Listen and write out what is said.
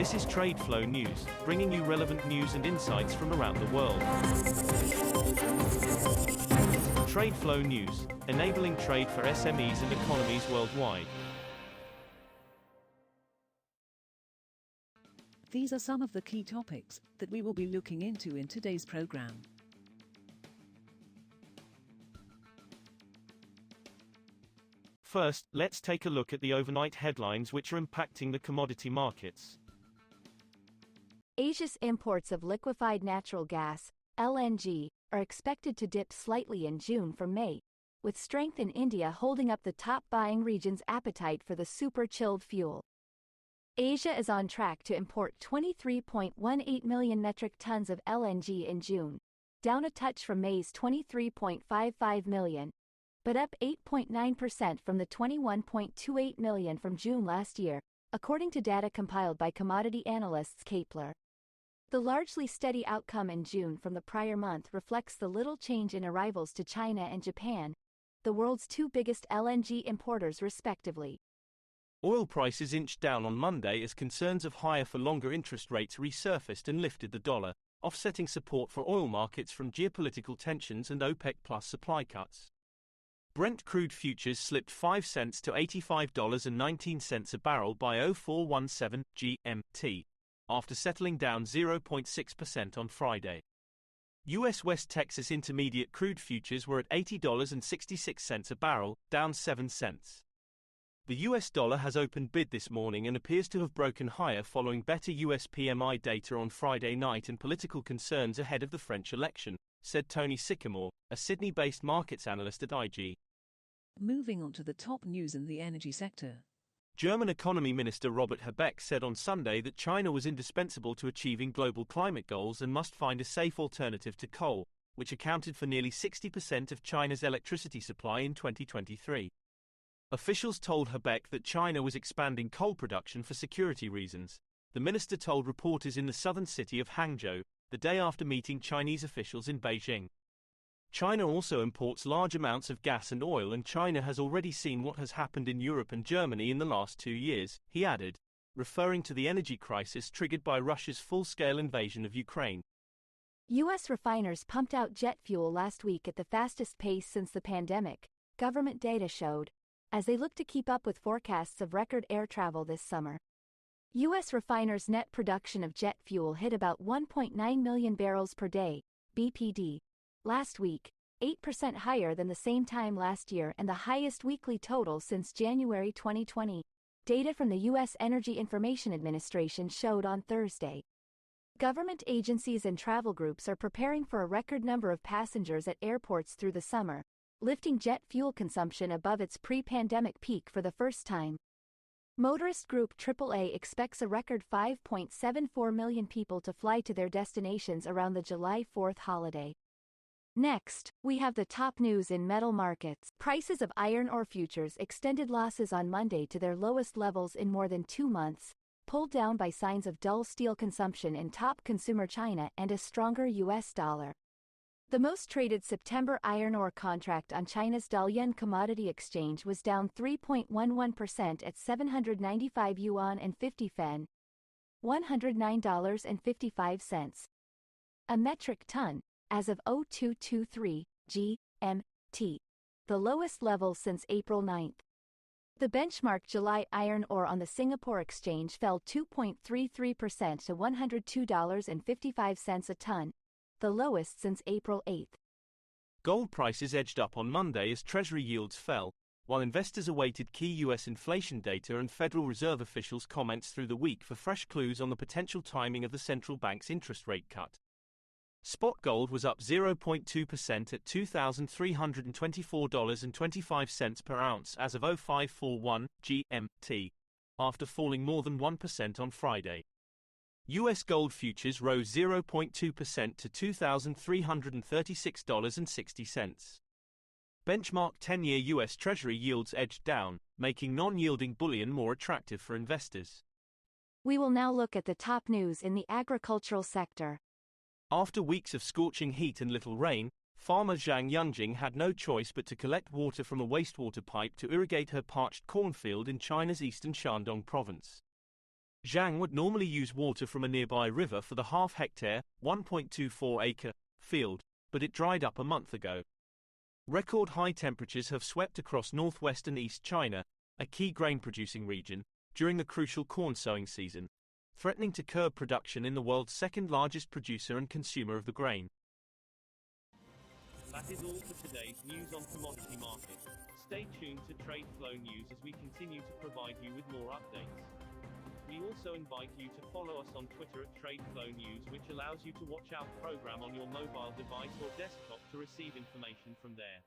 This is TradeFlow News, bringing you relevant news and insights from around the world. TradeFlow News, enabling trade for SMEs and economies worldwide. These are some of the key topics that we will be looking into in today's program. First, let's take a look at the overnight headlines which are impacting the commodity markets. Asia's imports of liquefied natural gas, LNG, are expected to dip slightly in June from May, with strength in India holding up the top buying region's appetite for the super-chilled fuel. Asia is on track to import 23.18 million metric tons of LNG in June, down a touch from May's 23.55 million, but up 8.9% from the 21.28 million from June last year, according to data compiled by commodity analysts Kepler. The largely steady outcome in June from the prior month reflects the little change in arrivals to China and Japan, the world's two biggest LNG importers respectively. Oil prices inched down on Monday as concerns of higher for longer interest rates resurfaced and lifted the dollar, offsetting support for oil markets from geopolitical tensions and OPEC Plus supply cuts. Brent crude futures slipped 5 cents to $85.19 a barrel by 0417 GMT, after settling down 0.6% on Friday. U.S. West Texas Intermediate crude futures were at $80.66 a barrel, down 7 cents. The U.S. dollar has opened bid this morning and appears to have broken higher following better U.S. PMI data on Friday night and political concerns ahead of the French election, said Tony Sycamore, a Sydney-based markets analyst at IG. Moving on to the top news in the energy sector. German Economy Minister Robert Habeck said on Sunday that China was indispensable to achieving global climate goals and must find a safe alternative to coal, which accounted for nearly 60% of China's electricity supply in 2023. Officials told Habeck that China was expanding coal production for security reasons. The minister told reporters in the southern city of Hangzhou, the day after meeting Chinese officials in Beijing. China also imports large amounts of gas and oil, and China has already seen what has happened in Europe and Germany in the last 2 years, he added, referring to the energy crisis triggered by Russia's full-scale invasion of Ukraine. U.S. refiners pumped out jet fuel last week at the fastest pace since the pandemic, government data showed, as they look to keep up with forecasts of record air travel this summer. U.S. refiners' net production of jet fuel hit about 1.9 million barrels per day, BPD, last week, 8% higher than the same time last year and the highest weekly total since January 2020, data from the U.S. Energy Information Administration showed on Thursday. Government agencies and travel groups are preparing for a record number of passengers at airports through the summer, lifting jet fuel consumption above its pre-pandemic peak for the first time. Motorist group AAA expects a record 5.74 million people to fly to their destinations around the July 4th holiday. Next, we have the top news in metal markets. Prices of iron ore futures extended losses on Monday to their lowest levels in more than 2 months, pulled down by signs of dull steel consumption in top consumer China and a stronger U.S. dollar. The most traded September iron ore contract on China's Dalian Commodity Exchange was down 3.11% at 795 yuan and 50 fen, $109.55 a metric ton, as of 0223 GMT, the lowest level since April 9. The benchmark July iron ore on the Singapore Exchange fell 2.33% to $102.55 a ton, the lowest since April 8. Gold prices edged up on Monday as Treasury yields fell, while investors awaited key U.S. inflation data and Federal Reserve officials' comments through the week for fresh clues on the potential timing of the central bank's interest rate cut. Spot gold was up 0.2% at $2,324.25 per ounce as of 0541 GMT, after falling more than 1% on Friday. U.S. gold futures rose 0.2% to $2,336.60. Benchmark 10-year U.S. Treasury yields edged down, making non-yielding bullion more attractive for investors. We will now look at the top news in the agricultural sector. After weeks of scorching heat and little rain, farmer Zhang Yungjing had no choice but to collect water from a wastewater pipe to irrigate her parched cornfield in China's eastern Shandong province. Zhang would normally use water from a nearby river for the half-hectare, 1.24-acre field, but it dried up a month ago. Record high temperatures have swept across northwest and east China, a key grain-producing region, during the crucial corn sowing season, threatening to curb production in the world's second-largest producer and consumer of the grain. That is all for today's news on commodity markets. Stay tuned to TradeFlow News as we continue to provide you with more updates. We also invite you to follow us on Twitter at TradeFlow News, which allows you to watch our program on your mobile device or desktop to receive information from there.